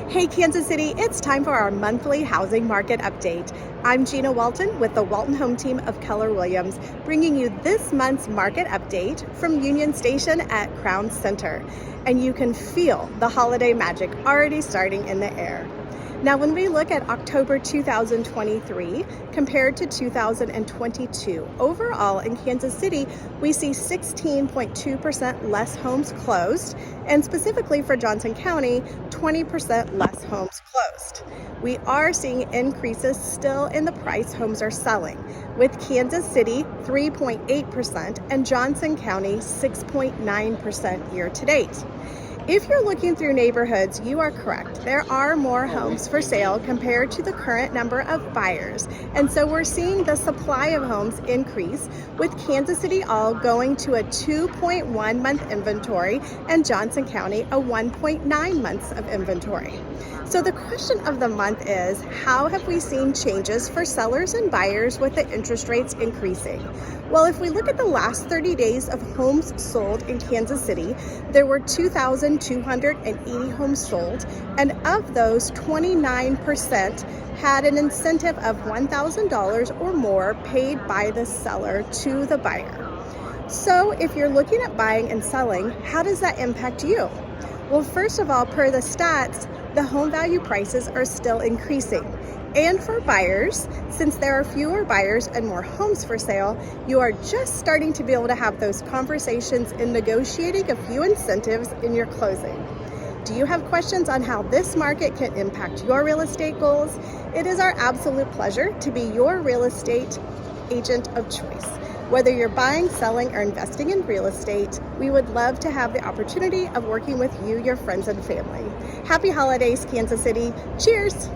Hey Kansas City, it's time for our monthly housing market update. I'm Gina Walton with the Walton Home Team of Keller Williams, bringing you this month's market update from Union Station at Crown Center. And you can feel the holiday magic already starting in the air. Now, when we look at October 2023 compared to 2022, overall in Kansas City, we see 16.2% less homes closed, and specifically for Johnson County, 20% less homes closed. We are seeing increases still in the price homes are selling, with Kansas City 3.8% and Johnson County 6.9% year to date. If you're looking through neighborhoods, you are correct. There are more homes for sale compared to the current number of buyers. And so we're seeing the supply of homes increase, with Kansas City all going to a 2.1 month inventory and Johnson County a 1.9 months of inventory. So the question of the month is, how have we seen changes for sellers and buyers with the interest rates increasing? Well, if we look at the last 30 days of homes sold in Kansas City, there were 2,280 homes sold, and of those, 29% had an incentive of $1,000 or more paid by the seller to the buyer. So if you're looking at buying and selling, how does that impact you? Well, first of all, per the stats, the home value prices are still increasing. And for buyers, since there are fewer buyers and more homes for sale, you are just starting to be able to have those conversations in negotiating a few incentives in your closing. Do you have questions on how this market can impact your real estate goals? It is our absolute pleasure to be your real estate agent of choice. Whether you're buying, selling, or investing in real estate, we would love to have the opportunity of working with you, your friends, and family. Happy holidays, Kansas City. Cheers!